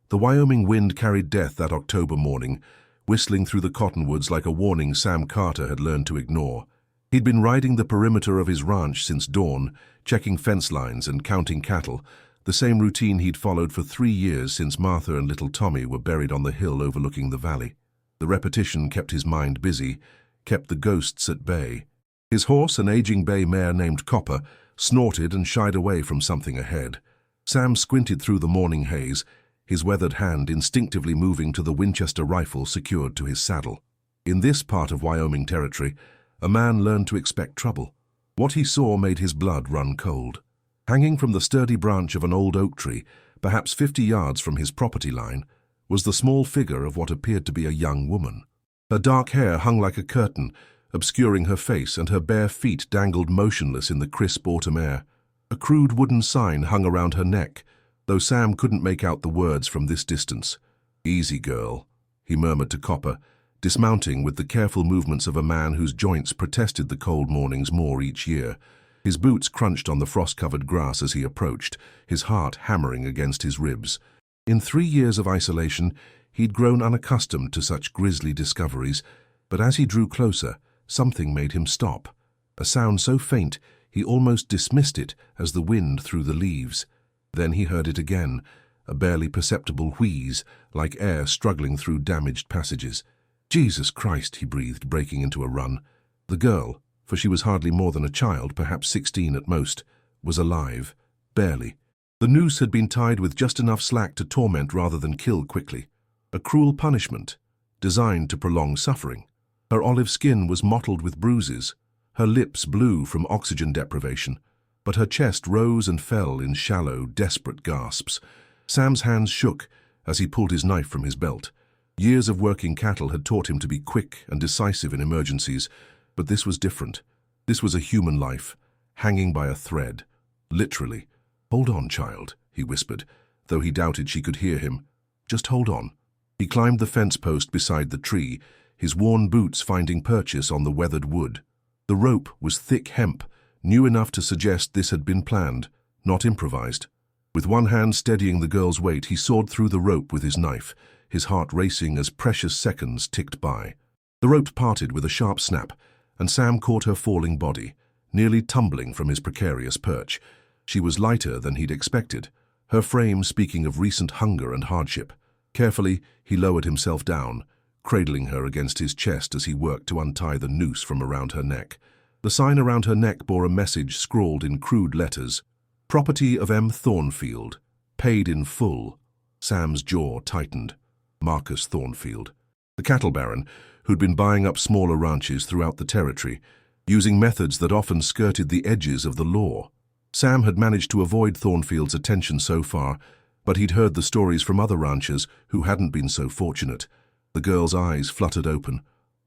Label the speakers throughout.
Speaker 1: The Wyoming wind carried death that October morning, whistling through the cottonwoods like a warning Sam Carter had learned to ignore. He'd been riding the perimeter of his ranch since dawn, checking fence lines and counting cattle, the same routine he'd followed for 3 years since Martha and little Tommy were buried on the hill overlooking the valley. The repetition kept his mind busy, kept the ghosts at bay. His horse, an aging bay mare named Copper, snorted and shied away from something ahead. Sam squinted through the morning haze, his weathered hand instinctively moving to the Winchester rifle secured to his saddle. In this part of Wyoming territory, a man learned to expect trouble. What he saw made his blood run cold. Hanging from the sturdy branch of an old oak tree, perhaps 50 yards from his property line, was the small figure of what appeared to be a young woman. Her dark hair hung like a curtain, obscuring her face, and her bare feet dangled motionless in the crisp autumn air. A crude wooden sign hung around her neck, though Sam couldn't make out the words from this distance. "Easy, girl," he murmured to Copper, dismounting with the careful movements of a man whose joints protested the cold mornings more each year. His boots crunched on the frost-covered grass as he approached, his heart hammering against his ribs. In 3 years of isolation, he'd grown unaccustomed to such grisly discoveries, but as he drew closer, something made him stop. A sound so faint, he almost dismissed it as the wind through the leaves. Then he heard it again, a barely perceptible wheeze, like air struggling through damaged passages. "Jesus Christ," he breathed, breaking into a run. The girl, for she was hardly more than a child, perhaps 16 at most, was alive, barely. The noose had been tied with just enough slack to torment rather than kill quickly. A cruel punishment, designed to prolong suffering. Her olive skin was mottled with bruises, her lips blue from oxygen deprivation, but her chest rose and fell in shallow, desperate gasps. Sam's hands shook as he pulled his knife from his belt. Years of working cattle had taught him to be quick and decisive in emergencies, but this was different. This was a human life, hanging by a thread. Literally. "Hold on, child," he whispered, though he doubted she could hear him. "Just hold on." He climbed the fence post beside the tree, his worn boots finding purchase on the weathered wood. The rope was thick hemp, new enough to suggest this had been planned, not improvised. With one hand steadying the girl's weight, he sawed through the rope with his knife, his heart racing as precious seconds ticked by. The rope parted with a sharp snap, and Sam caught her falling body, nearly tumbling from his precarious perch. She was lighter than he'd expected, her frame speaking of recent hunger and hardship. Carefully, he lowered himself down, cradling her against his chest as he worked to untie the noose from around her neck. The sign around her neck bore a message scrawled in crude letters. "Property of M. Thornfield. Paid in full." Sam's jaw tightened. Marcus Thornfield. The cattle baron, who'd been buying up smaller ranches throughout the territory, using methods that often skirted the edges of the law. Sam had managed to avoid Thornfield's attention so far, but he'd heard the stories from other ranchers who hadn't been so fortunate. The girl's eyes fluttered open,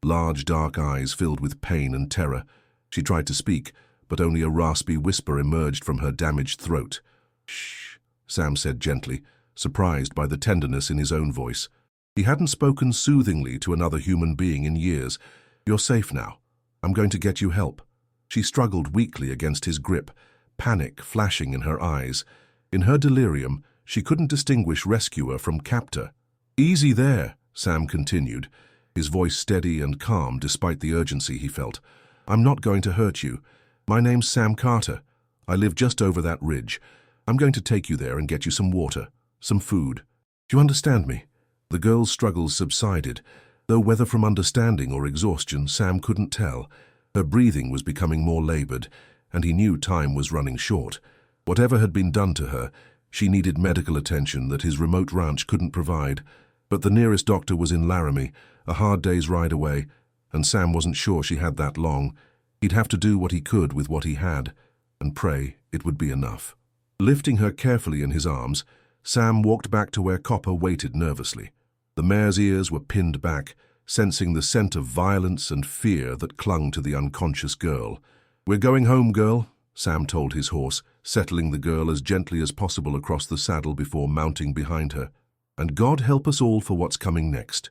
Speaker 1: large dark eyes filled with pain and terror. She tried to speak, but only a raspy whisper emerged from her damaged throat. "Shh," Sam said gently, surprised by the tenderness in his own voice. He hadn't spoken soothingly to another human being in years. "You're safe now. I'm going to get you help." She struggled weakly against his grip, panic flashing in her eyes. In her delirium, she couldn't distinguish rescuer from captor. "Easy there," Sam continued, his voice steady and calm despite the urgency he felt. "I'm not going to hurt you. My name's Sam Carter. I live just over that ridge. I'm going to take you there and get you some water, some food. Do you understand me?" The girl's struggles subsided, though whether from understanding or exhaustion, Sam couldn't tell. Her breathing was becoming more labored, and he knew time was running short. Whatever had been done to her, she needed medical attention that his remote ranch couldn't provide. But the nearest doctor was in Laramie, a hard day's ride away, and Sam wasn't sure she had that long. He'd have to do what he could with what he had, and pray it would be enough. Lifting her carefully in his arms, Sam walked back to where Copper waited nervously. The mare's ears were pinned back, sensing the scent of violence and fear that clung to the unconscious girl. "We're going home, girl," Sam told his horse, settling the girl as gently as possible across the saddle before mounting behind her. "And God help us all for what's coming next."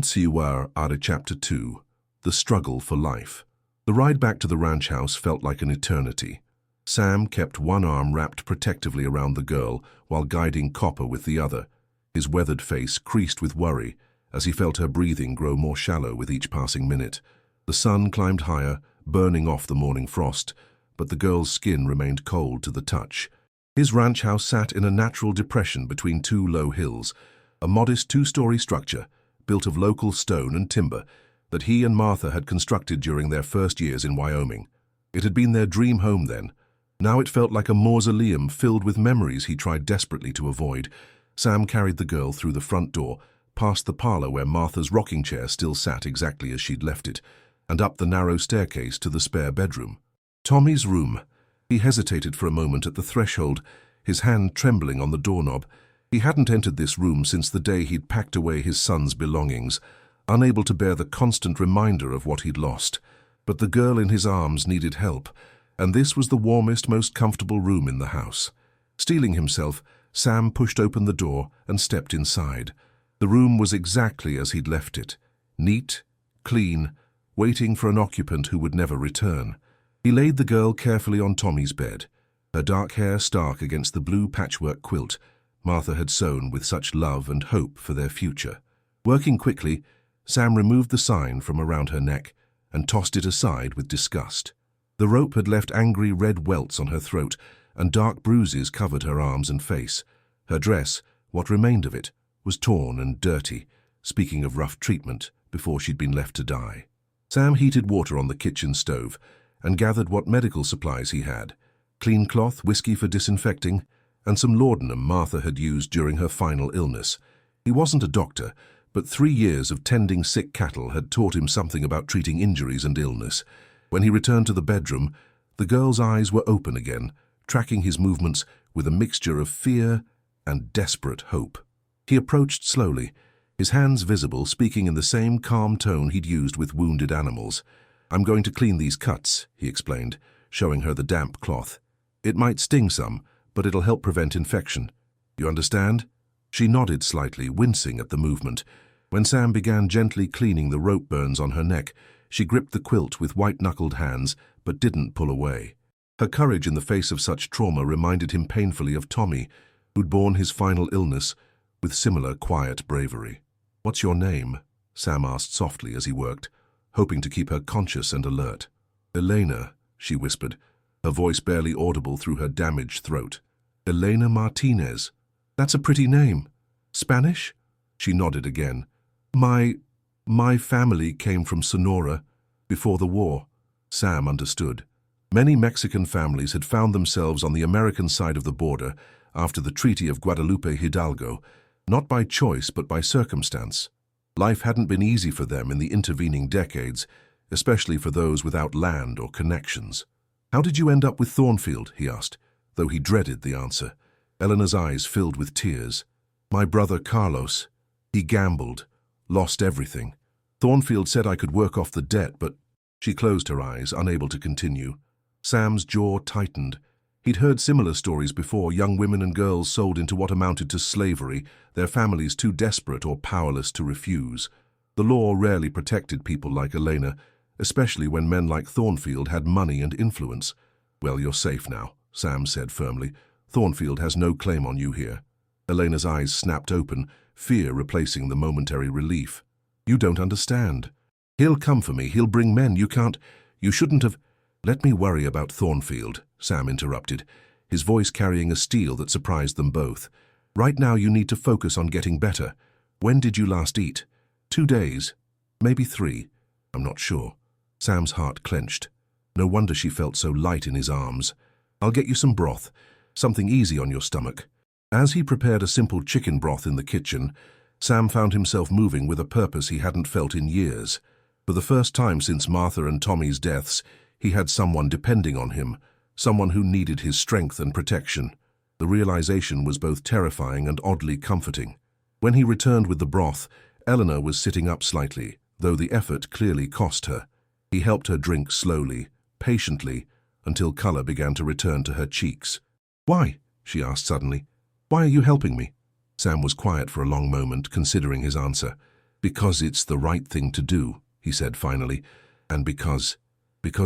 Speaker 1: See you are Chapter 2, The Struggle for Life. The ride back to the ranch house felt like an eternity. Sam kept one arm wrapped protectively around the girl while guiding Copper with the other. His weathered face creased with worry as he felt her breathing grow more shallow with each passing minute. The sun climbed higher, burning off the morning frost, but the girl's skin remained cold to the touch. His ranch house sat in a natural depression between two low hills, a modest two-story structure built of local stone and timber that he and Martha had constructed during their first years in Wyoming. It had been their dream home then. Now it felt like a mausoleum filled with memories he tried desperately to avoid. Sam carried the girl through the front door, past the parlor where Martha's rocking chair still sat exactly as she'd left it, and up the narrow staircase to the spare bedroom. Tommy's room. He hesitated for a moment at the threshold, his hand trembling on the doorknob. He hadn't entered this room since the day he'd packed away his son's belongings, unable to bear the constant reminder of what he'd lost. But the girl in his arms needed help, and this was the warmest, most comfortable room in the house. Steeling himself, Sam pushed open the door and stepped inside. The room was exactly as he'd left it, neat, clean, waiting for an occupant who would never return. He laid the girl carefully on Tommy's bed, her dark hair stark against the blue patchwork quilt Martha had sewn with such love and hope for their future. Working quickly, Sam removed the sign from around her neck and tossed it aside with disgust. The rope had left angry red welts on her throat, and dark bruises covered her arms and face. Her dress, what remained of it, was torn and dirty, speaking of rough treatment before she'd been left to die. Sam heated water on the kitchen stove and gathered what medical supplies he had: clean cloth, whiskey for disinfecting, and some laudanum Martha had used during her final illness. He wasn't a doctor, but 3 years of tending sick cattle had taught him something about treating injuries and illness. When he returned to the bedroom, the girl's eyes were open again, tracking his movements with a mixture of fear and desperate hope. He approached slowly, his hands visible, speaking in the same calm tone he'd used with wounded animals. "I'm going to clean these cuts," he explained, showing her the damp cloth. "It might sting some, but it'll help prevent infection. You understand?" She nodded slightly, wincing at the movement. When Sam began gently cleaning the rope burns on her neck, she gripped the quilt with white-knuckled hands, but didn't pull away. Her courage in the face of such trauma reminded him painfully of Tommy, who'd borne his final illness with similar quiet bravery. "What's your name?" Sam asked softly as he worked, hoping to keep her conscious and alert. "Elena," she whispered, her voice barely audible through her damaged throat. "Elena Martinez. That's a pretty name. Spanish?" She nodded again. My family came from Sonora before the war." Sam understood. Many Mexican families had found themselves on the American side of the border after the Treaty of Guadalupe Hidalgo, not by choice but by circumstance. Life hadn't been easy for them in the intervening decades, especially for those without land or connections. "How did you end up with Thornfield?" he asked, though he dreaded the answer. Eleanor's eyes filled with tears. "My brother Carlos. He gambled, lost everything. Thornfield said I could work off the debt, but—" She closed her eyes, unable to continue. Sam's jaw tightened. He'd heard similar stories before, young women and girls sold into what amounted to slavery, their families too desperate or powerless to refuse. The law rarely protected people like Elena, especially when men like Thornfield had money and influence. "Well, you're safe now," Sam said firmly. "Thornfield has no claim on you here." Elena's eyes snapped open, fear replacing the momentary relief. "You don't understand. He'll come for me, he'll bring men, you shouldn't have—" "Let me worry about Thornfield," Sam interrupted, his voice carrying a steel that surprised them both. "Right now you need to focus on getting better. When did you last eat?" 2 days. Maybe 3. I'm not sure." Sam's heart clenched. No wonder she felt so light in his arms. "I'll get you some broth, something easy on your stomach." As he prepared a simple chicken broth in the kitchen, Sam found himself moving with a purpose he hadn't felt in years. For the first time since Martha and Tommy's deaths, he had someone depending on him, someone who needed his strength and protection. The realization was both terrifying and oddly comforting. When he returned with the broth, Eleanor was sitting up slightly, though the effort clearly cost her. He helped her drink slowly, patiently, until color began to return to her cheeks. "Why?" she asked suddenly. "Why are you helping me?" Sam was quiet for a long moment, considering his answer. "Because it's the right thing to do," he said finally, "and because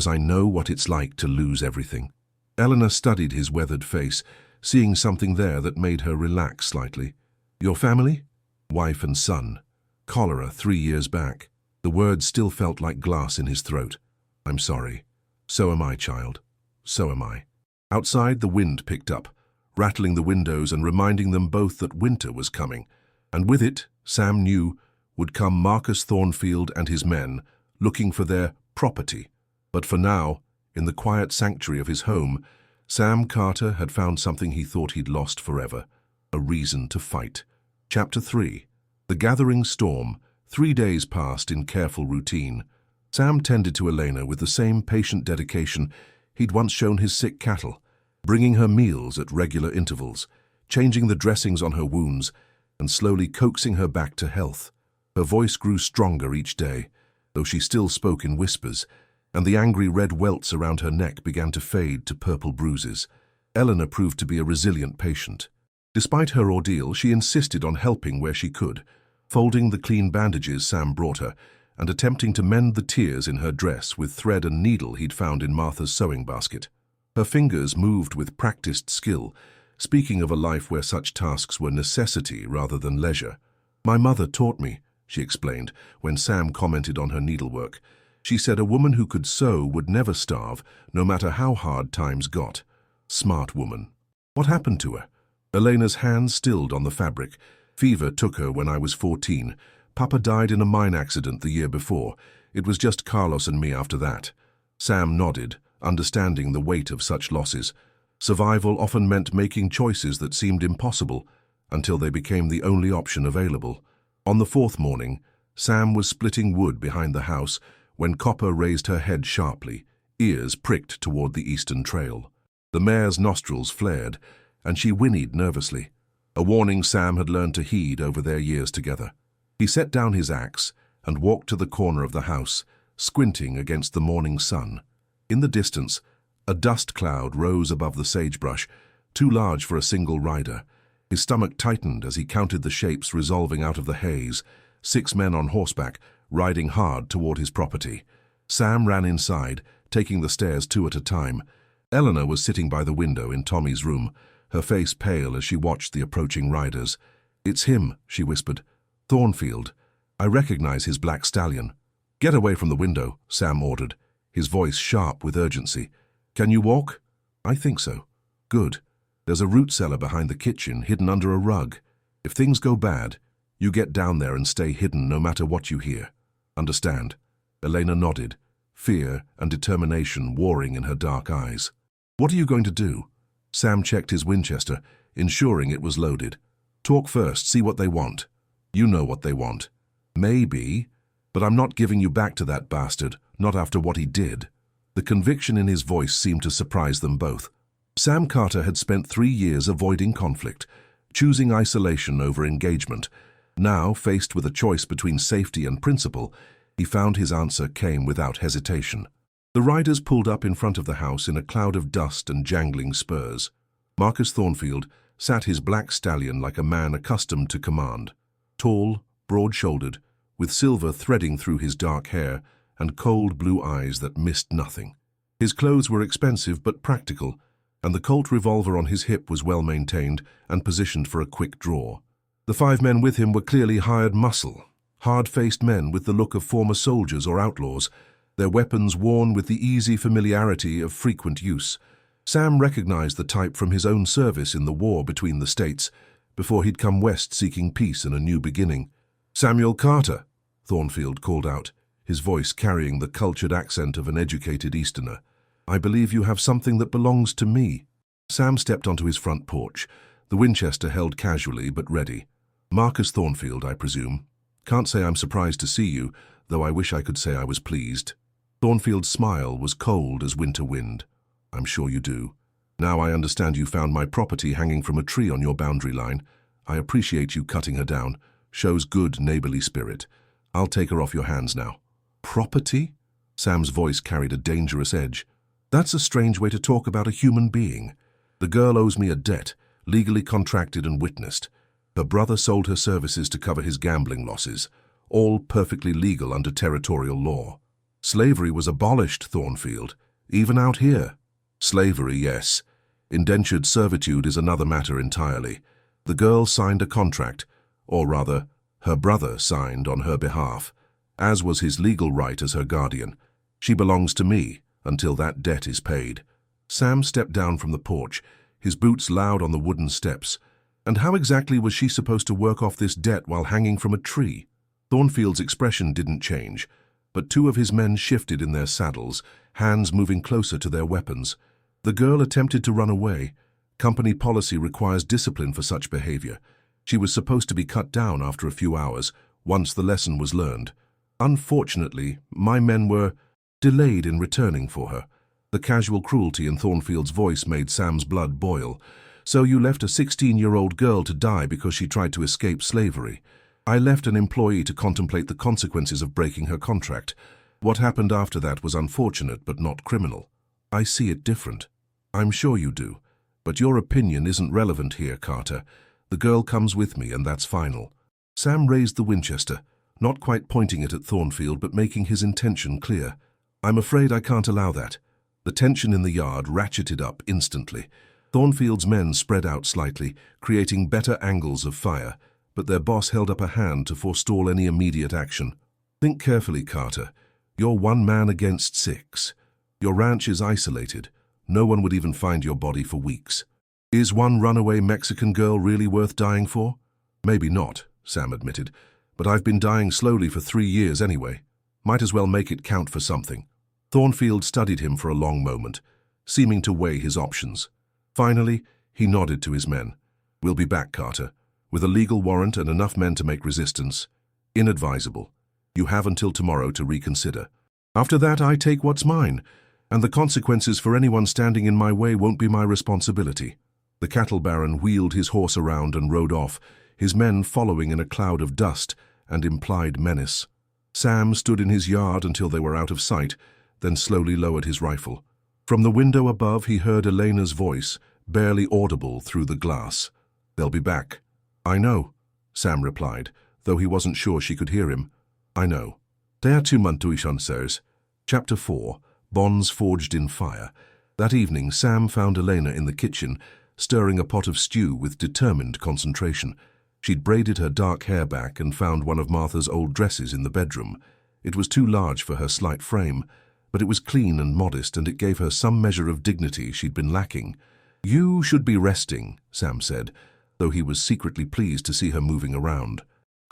Speaker 1: I know what it's like to lose everything." Eleanor studied his weathered face, seeing something there that made her relax slightly. Your family? Wife and son. Cholera 3 years back. The words still felt like glass in his throat. I'm sorry. So am I, child. So am I. Outside, the wind picked up, rattling the windows and reminding them both that winter was coming. And with it, Sam knew, would come Marcus Thornfield and his men, looking for their property. But for now, in the quiet sanctuary of his home, Sam Carter had found something he thought he'd lost forever, a reason to fight. Chapter 3. The Gathering Storm. 3 days passed in careful routine. Sam tended to Elena with the same patient dedication he'd once shown his sick cattle, bringing her meals at regular intervals, changing the dressings on her wounds, and slowly coaxing her back to health. Her voice grew stronger each day, though she still spoke in whispers, and the angry red welts around her neck began to fade to purple bruises. Eleanor proved to be a resilient patient. Despite her ordeal, she insisted on helping where she could, folding the clean bandages Sam brought her, and attempting to mend the tears in her dress with thread and needle he'd found in Martha's sewing basket. Her fingers moved with practiced skill, speaking of a life where such tasks were necessity rather than leisure. My mother taught me, she explained, when Sam commented on her needlework. She said a woman who could sew would never starve, no matter how hard times got. Smart woman. What happened to her? Elena's hands stilled on the fabric. Fever took her when I was 14. Papa died in a mine accident the year before. It was just Carlos and me after that. Sam nodded, understanding the weight of such losses. Survival often meant making choices that seemed impossible, until they became the only option available. On the 4th morning, Sam was splitting wood behind the house when Copper raised her head sharply, ears pricked toward the eastern trail. The mare's nostrils flared, and she whinnied nervously, a warning Sam had learned to heed over their years together. He set down his axe and walked to the corner of the house, squinting against the morning sun. In the distance, a dust cloud rose above the sagebrush, too large for a single rider. His stomach tightened as he counted the shapes resolving out of the haze, 6 men on horseback, riding hard toward his property. Sam ran inside, taking the stairs 2 at a time. Eleanor was sitting by the window in Tommy's room, her face pale as she watched the approaching riders. "It's him," she whispered. "Thornfield. I recognize his black stallion." "Get away from the window," Sam ordered, his voice sharp with urgency. "Can you walk?" "I think so." "Good. There's a root cellar behind the kitchen, hidden under a rug. If things go bad, you get down there and stay hidden no matter what you hear. Understand?" Elena nodded, fear and determination warring in her dark eyes. "What are you going to do?" Sam checked his Winchester, ensuring it was loaded. "Talk first, see what they want." "You know what they want." "Maybe, but I'm not giving you back to that bastard, not after what he did." The conviction in his voice seemed to surprise them both. Sam Carter had spent 3 years avoiding conflict, choosing isolation over engagement. Now, faced with a choice between safety and principle, he found his answer came without hesitation. The riders pulled up in front of the house in a cloud of dust and jangling spurs. Marcus Thornfield sat his black stallion like a man accustomed to command. Tall, broad-shouldered, with silver threading through his dark hair and cold blue eyes that missed nothing. His clothes were expensive but practical, and the Colt revolver on his hip was well maintained and positioned for a quick draw. The 5 men with him were clearly hired muscle, hard-faced men with the look of former soldiers or outlaws, their weapons worn with the easy familiarity of frequent use. Sam recognized the type from his own service in the war between the states, before he'd come west seeking peace and a new beginning. "Samuel Carter," Thornfield called out, his voice carrying the cultured accent of an educated Easterner. "I believe you have something that belongs to me." Sam stepped onto his front porch, the Winchester held casually but ready. "Marcus Thornfield, I presume. Can't say I'm surprised to see you, though I wish I could say I was pleased." Thornfield's smile was cold as winter wind. "I'm sure you do. Now I understand you found my property hanging from a tree on your boundary line. I appreciate you cutting her down. Shows good neighborly spirit. I'll take her off your hands now." "Property?" Sam's voice carried a dangerous edge. "That's a strange way to talk about a human being. The girl owes me a debt, legally contracted and witnessed. Her brother sold her services to cover his gambling losses, all perfectly legal under territorial law. Slavery was abolished, Thornfield, even out here." "Slavery, yes. Indentured servitude is another matter entirely. The girl signed a contract, or rather, her brother signed on her behalf, as was his legal right as her guardian. She belongs to me until that debt is paid. Sam stepped down from the porch, his boots loud on the wooden steps. And how exactly was she supposed to work off this debt while hanging from a tree? Thornfield's expression didn't change, but two of his men shifted in their saddles, hands moving closer to their weapons. The girl attempted to run away. Company policy requires discipline for such behavior. She was supposed to be cut down after a few hours, once the lesson was learned. Unfortunately, my men were delayed in returning for her. The casual cruelty in Thornfield's voice made Sam's blood boil. So you left a 16-year-old girl to die because she tried to escape slavery. I left an employee to contemplate the consequences of breaking her contract. What happened after that was unfortunate but not criminal. I see it different. I'm sure you do. But your opinion isn't relevant here, Carter. The girl comes with me, and that's final. Sam raised the Winchester, not quite pointing it at Thornfield but making his intention clear. I'm afraid I can't allow that. The tension in the yard ratcheted up instantly. Thornfield's men spread out slightly, creating better angles of fire, but their boss held up a hand to forestall any immediate action. Think carefully, Carter. You're 1 man against 6. Your ranch is isolated. No one would even find your body for weeks. Is one runaway Mexican girl really worth dying for? Maybe not, Sam admitted, but I've been dying slowly for 3 years anyway. Might as well make it count for something. Thornfield studied him for a long moment, seeming to weigh his options. Finally, he nodded to his men. We'll be back, Carter, with a legal warrant and enough men to make resistance. Inadvisable. You have until tomorrow to reconsider. After that, I take what's mine, and the consequences for anyone standing in my way won't be my responsibility. The cattle baron wheeled his horse around and rode off, his men following in a cloud of dust and implied menace. Sam stood in his yard until they were out of sight, then slowly lowered his rifle. From the window above, he heard Elena's voice, barely audible through the glass. They'll be back. I know, Sam replied, though he wasn't sure she could hear him. I know. They are 2 months. Chapter 4, Bonds Forged in Fire. That evening, Sam found Elena in the kitchen, stirring a pot of stew with determined concentration. She'd braided her dark hair back and found one of Martha's old dresses in the bedroom. It was too large for her slight frame, but it was clean and modest, and it gave her some measure of dignity she'd been lacking. You should be resting, Sam said, though he was secretly pleased to see her moving around.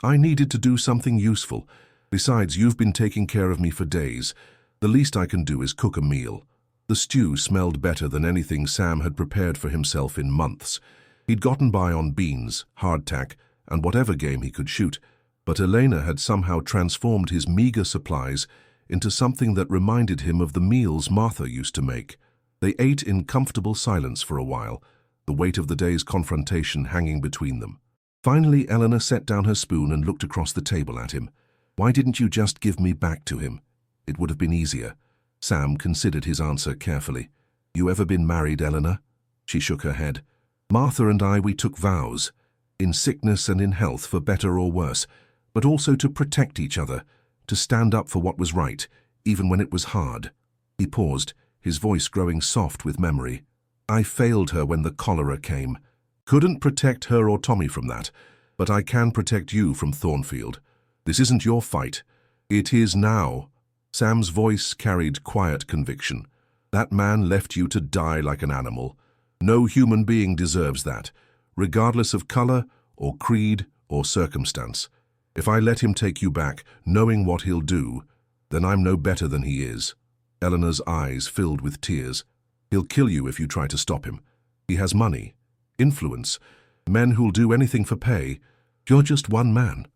Speaker 1: I needed to do something useful. Besides, you've been taking care of me for days. The least I can do is cook a meal. The stew smelled better than anything Sam had prepared for himself in months. He'd gotten by on beans, hardtack, and whatever game he could shoot, but Elena had somehow transformed his meager supplies into something that reminded him of the meals Martha used to make. They ate in comfortable silence for a while, the weight of the day's confrontation hanging between them. Finally, Eleanor set down her spoon and looked across the table at him. Why didn't you just give me back to him? It would have been easier. Sam considered his answer carefully. You ever been married, Eleanor? She shook her head. Martha and I, we took vows, in sickness and in health, for better or worse, but also to protect each other, to stand up for what was right, even when it was hard. He paused, his voice growing soft with memory. I failed her when the cholera came. Couldn't protect her or Tommy from that, but I can protect you from Thornfield. This isn't your fight. It is now. Sam's voice carried quiet conviction. That man left you to die like an animal. No human being deserves that, regardless of color or creed or circumstance. If I let him take you back, knowing what he'll do, then I'm no better than he is. Eleanor's eyes filled with tears. He'll kill you if you try to stop him. He has money, influence, men who'll do anything for pay. You're just 1 man.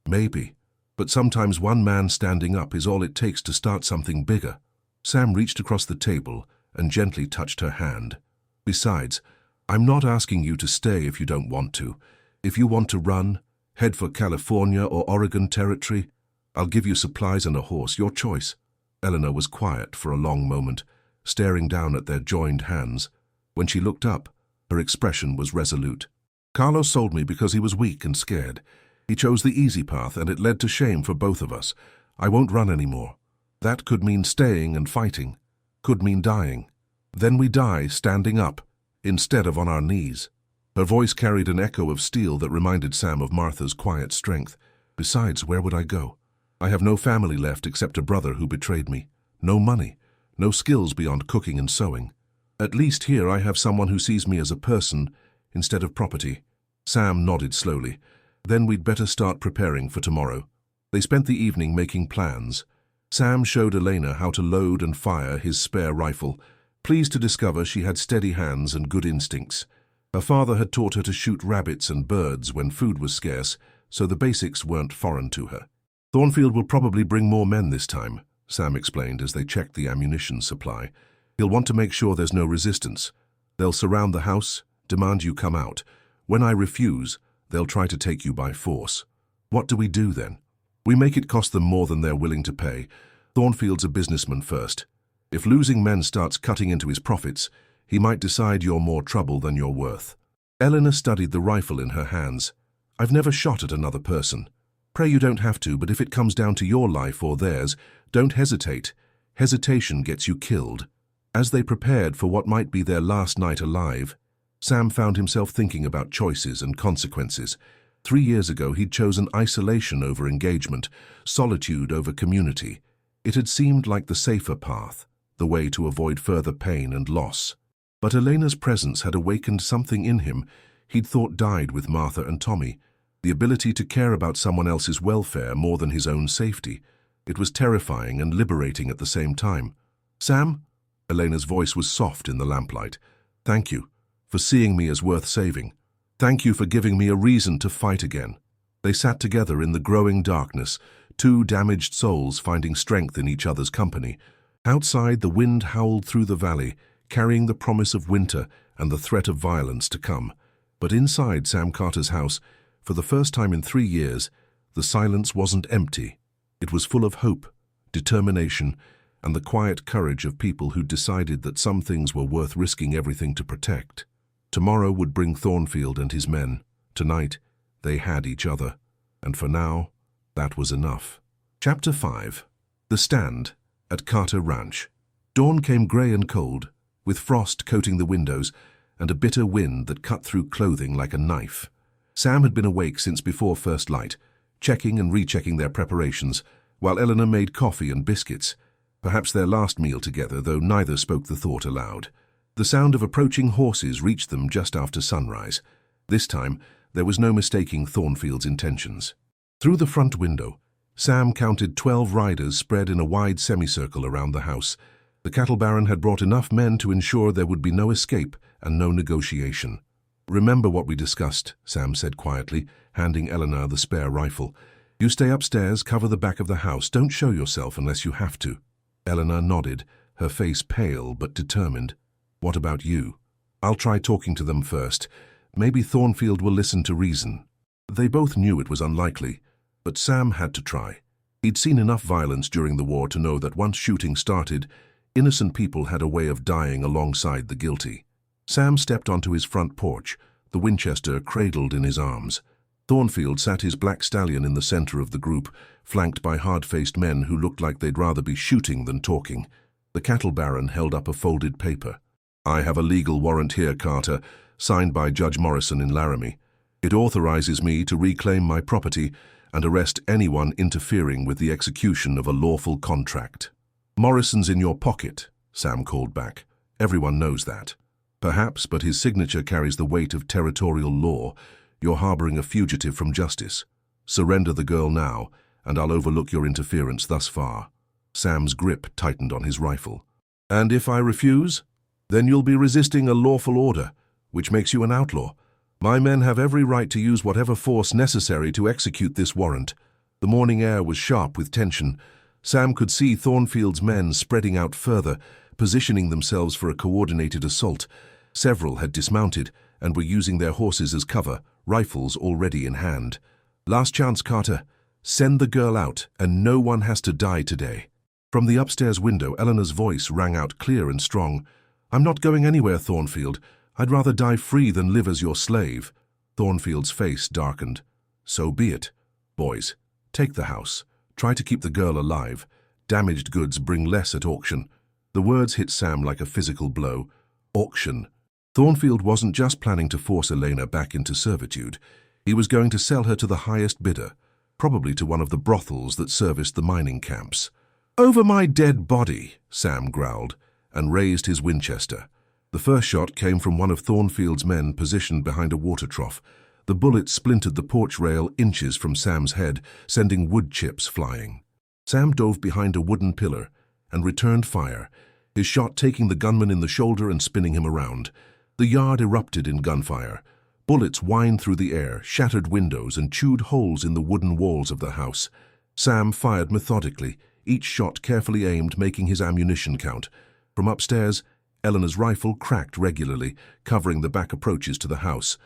Speaker 1: Maybe. But sometimes 1 man standing up is all it takes to start something bigger. Sam reached across the table and gently touched her hand. Besides, I'm not asking you to stay if you don't want to. If you want to run, head for California or Oregon Territory, I'll give you supplies and a horse, your choice. Eleanor was quiet for a long moment, staring down at their joined hands. When she looked up, her expression was resolute. Carlos sold me because he was weak and scared. He chose the easy path, and it led to shame for both of us. I won't run anymore. That could mean staying and fighting. Could mean dying. Then we die standing up, instead of on our knees. Her voice carried an echo of steel that reminded Sam of Martha's quiet strength. Besides, where would I go? I have no family left except a brother who betrayed me. No money, no skills beyond cooking and sewing. At least here I have someone who sees me as a person instead of property. Sam nodded slowly. Then we'd better start preparing for tomorrow. They spent the evening making plans. Sam showed Elena how to load and fire his spare rifle, pleased to discover she had steady hands and good instincts. Her father had taught her to shoot rabbits and birds when food was scarce, so the basics weren't foreign to her. Thornfield will probably bring more men this time, Sam explained as they checked the ammunition supply. He'll want to make sure there's no resistance. They'll surround the house, demand you come out. When I refuse, they'll try to take you by force. What do we do then? We make it cost them more than they're willing to pay. Thornfield's a businessman first. If losing men starts cutting into his profits, he might decide you're more trouble than you're worth. Eleanor studied the rifle in her hands. I've never shot at another person. Pray you don't have to, but if it comes down to your life or theirs, don't hesitate. Hesitation gets you killed. As they prepared for what might be their last night alive, Sam found himself thinking about choices and consequences. 3 years ago, he'd chosen isolation over engagement, solitude over community. It had seemed like the safer path, the way to avoid further pain and loss. But Elena's presence had awakened something in him he'd thought died with Martha and Tommy, the ability to care about someone else's welfare more than his own safety. It was terrifying and liberating at the same time. Sam? Elena's voice was soft in the lamplight. Thank you for seeing me as worth saving. Thank you for giving me a reason to fight again. They sat together in the growing darkness, two damaged souls finding strength in each other's company. Outside, the wind howled through the valley, carrying the promise of winter and the threat of violence to come. But inside Sam Carter's house, for the first time in 3 years, the silence wasn't empty. It was full of hope, determination, and the quiet courage of people who decided that some things were worth risking everything to protect. Tomorrow would bring Thornfield and his men. Tonight, they had each other. And for now, that was enough. Chapter 5. The Stand at Carter Ranch. Dawn came grey and cold, with frost coating the windows and a bitter wind that cut through clothing like a knife. Sam had been awake since before first light, checking and rechecking their preparations, while Eleanor made coffee and biscuits, perhaps their last meal together, though neither spoke the thought aloud. The sound of approaching horses reached them just after sunrise. This time, there was no mistaking Thornfield's intentions. Through the front window, Sam counted 12 riders spread in a wide semicircle around the house. The cattle baron had brought enough men to ensure there would be no escape and no negotiation. Remember what we discussed, Sam said quietly, handing Eleanor the spare rifle. You stay upstairs, cover the back of the house. Don't show yourself unless you have to. Eleanor nodded, her face pale but determined. What about you? I'll try talking to them first. Maybe Thornfield will listen to reason. They both knew it was unlikely, but Sam had to try. He'd seen enough violence during the war to know that once shooting started, innocent people had a way of dying alongside the guilty. Sam stepped onto his front porch, the Winchester cradled in his arms. Thornfield sat his black stallion in the center of the group, flanked by hard-faced men who looked like they'd rather be shooting than talking. The cattle baron held up a folded paper. I have a legal warrant here, Carter, signed by Judge Morrison in Laramie. It authorizes me to reclaim my property and arrest anyone interfering with the execution of a lawful contract. Morrison's in your pocket, Sam called back. Everyone knows that. Perhaps, but his signature carries the weight of territorial law. You're harboring a fugitive from justice. Surrender the girl now, and I'll overlook your interference thus far. Sam's grip tightened on his rifle. And if I refuse? Then you'll be resisting a lawful order, which makes you an outlaw. My men have every right to use whatever force necessary to execute this warrant. The morning air was sharp with tension. Sam could see Thornfield's men spreading out further, positioning themselves for a coordinated assault. Several had dismounted and were using their horses as cover, rifles already in hand. Last chance, Carter. Send the girl out, and no one has to die today. From the upstairs window, Eleanor's voice rang out clear and strong. I'm not going anywhere, Thornfield. I'd rather die free than live as your slave. Thornfield's face darkened. So be it. Boys, take the house. Try to keep the girl alive. Damaged goods bring less at auction. The words hit Sam like a physical blow. Auction. Thornfield wasn't just planning to force Elena back into servitude. He was going to sell her to the highest bidder, probably to one of the brothels that serviced the mining camps. "Over my dead body," Sam growled, and raised his Winchester. The first shot came from one of Thornfield's men positioned behind a water trough. The bullet splintered the porch rail inches from Sam's head, sending wood chips flying. Sam dove behind a wooden pillar and returned fire, his shot taking the gunman in the shoulder and spinning him around. The yard erupted in gunfire. Bullets whined through the air, shattered windows, and chewed holes in the wooden walls of the house. Sam fired methodically, each shot carefully aimed, making his ammunition count. From upstairs, Eleanor's rifle cracked regularly, covering the back approaches to the house.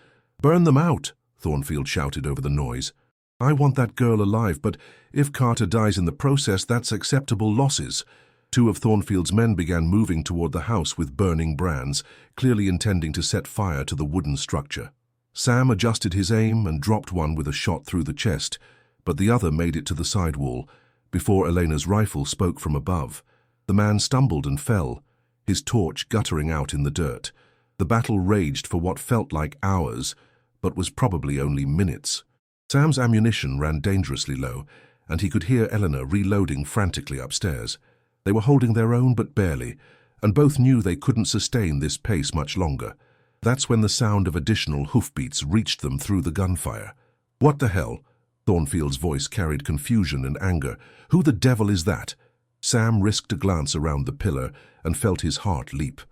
Speaker 1: "Burn them out," Thornfield shouted over the noise. "I want that girl alive, but if Carter dies in the process, that's acceptable losses." Two of Thornfield's men began moving toward the house with burning brands, clearly intending to set fire to the wooden structure. Sam adjusted his aim and dropped one with a shot through the chest, but the other made it to the side wall before Elena's rifle spoke from above. The man stumbled and fell, his torch guttering out in the dirt. The battle raged for what felt like hours, but was probably only minutes. Sam's ammunition ran dangerously low, and he could hear Eleanor reloading frantically upstairs. They were holding their own, but barely, and both knew they couldn't sustain this pace much longer. That's when the sound of additional hoofbeats reached them through the gunfire. "What the hell?" Thornfield's voice carried confusion and anger. "Who the devil is that?" Sam risked a glance around the pillar and felt his heart leap.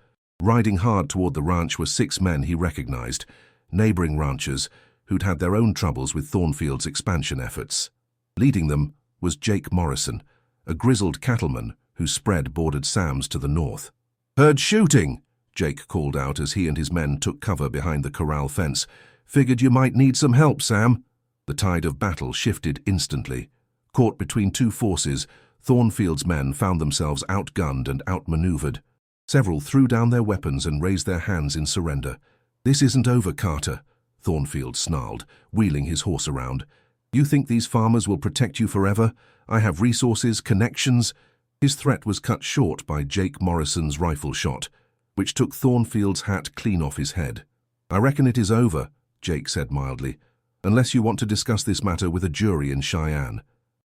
Speaker 1: Riding hard toward the ranch were 6 men he recognized, neighboring ranchers who'd had their own troubles with Thornfield's expansion efforts. Leading them was Jake Morrison, a grizzled cattleman whose spread bordered Sam's to the north. "Heard shooting," Jake called out as he and his men took cover behind the corral fence. "Figured you might need some help, Sam." The tide of battle shifted instantly. Caught between two forces, Thornfield's men found themselves outgunned and outmaneuvered. Several threw down their weapons and raised their hands in surrender. "This isn't over, Carter," Thornfield snarled, wheeling his horse around. "You think these farmers will protect you forever? I have resources, connections." His threat was cut short by Jake Morrison's rifle shot, which took Thornfield's hat clean off his head. "I reckon it is over," Jake said mildly, "unless you want to discuss this matter with a jury in Cheyenne.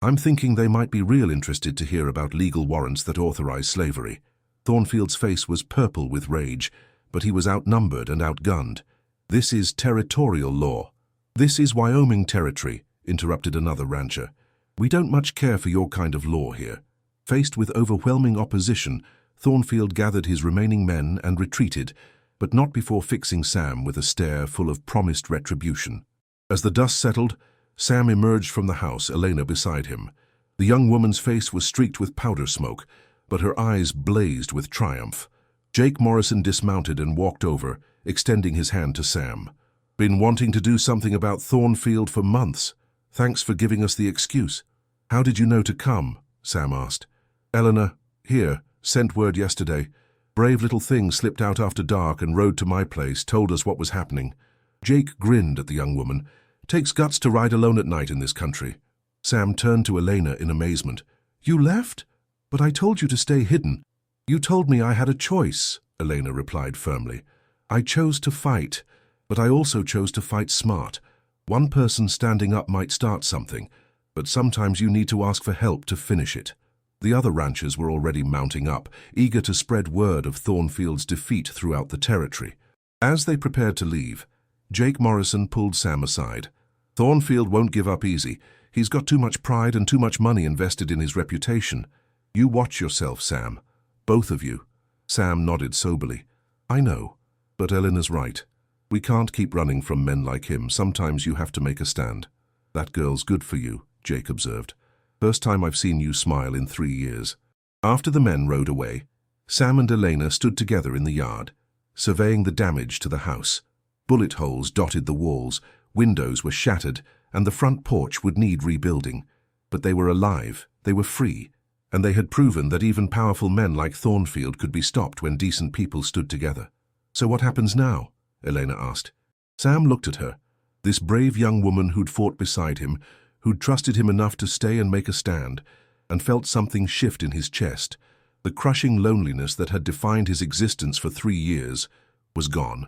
Speaker 1: I'm thinking they might be real interested to hear about legal warrants that authorize slavery." Thornfield's face was purple with rage, but he was outnumbered and outgunned. "This is territorial law." "This is Wyoming territory," interrupted another rancher. "We don't much care for your kind of law here." Faced with overwhelming opposition, Thornfield gathered his remaining men and retreated, but not before fixing Sam with a stare full of promised retribution. As the dust settled, Sam emerged from the house, Elena beside him. The young woman's face was streaked with powder smoke, but her eyes blazed with triumph. Jake Morrison dismounted and walked over, extending his hand to Sam. "Been wanting to do something about Thornfield for months. Thanks for giving us the excuse." "How did you know to come?" Sam asked. "Eleanor, here, sent word yesterday. Brave little thing slipped out after dark and rode to my place, told us what was happening." Jake grinned at the young woman. "Takes guts to ride alone at night in this country." Sam turned to Elena in amazement. "You left? But I told you to stay hidden." "You told me I had a choice," Elena replied firmly. "I chose to fight, but I also chose to fight smart. One person standing up might start something, but sometimes you need to ask for help to finish it." The other ranchers were already mounting up, eager to spread word of Thornfield's defeat throughout the territory. As they prepared to leave, Jake Morrison pulled Sam aside. "Thornfield won't give up easy. He's got too much pride and too much money invested in his reputation. You watch yourself, Sam. Both of you." Sam nodded soberly. "I know, but Eleanor's right. We can't keep running from men like him. Sometimes you have to make a stand." "That girl's good for you," Jake observed. "First time I've seen you smile in 3 years." After the men rode away, Sam and Elena stood together in the yard, surveying the damage to the house. Bullet holes dotted the walls, windows were shattered, and the front porch would need rebuilding. But they were alive, they were free, and they had proven that even powerful men like Thornfield could be stopped when decent people stood together. "So what happens now?" Elena asked. Sam looked at her, this brave young woman who'd fought beside him, who'd trusted him enough to stay and make a stand, and felt something shift in his chest. The crushing loneliness that had defined his existence for 3 years was gone.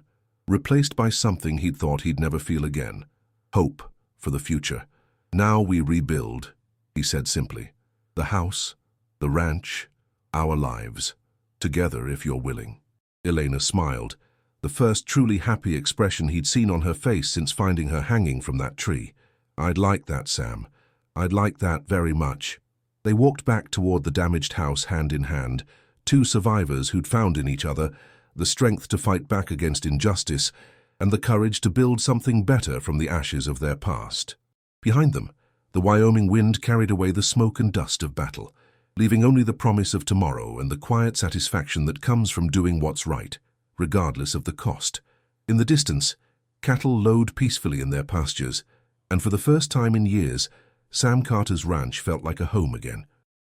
Speaker 1: replaced by something he'd thought he'd never feel again. Hope for the future. "Now we rebuild," he said simply. "The house, the ranch, our lives. Together if you're willing." Elena smiled, the first truly happy expression he'd seen on her face since finding her hanging from that tree. "I'd like that, Sam. I'd like that very much." They walked back toward the damaged house hand in hand, two survivors who'd found in each other the strength to fight back against injustice and the courage to build something better from the ashes of their past. Behind them, the Wyoming wind carried away the smoke and dust of battle, leaving only the promise of tomorrow and the quiet satisfaction that comes from doing what's right, regardless of the cost. In the distance, cattle lowed peacefully in their pastures, and for the first time in years, Sam Carter's ranch felt like a home again.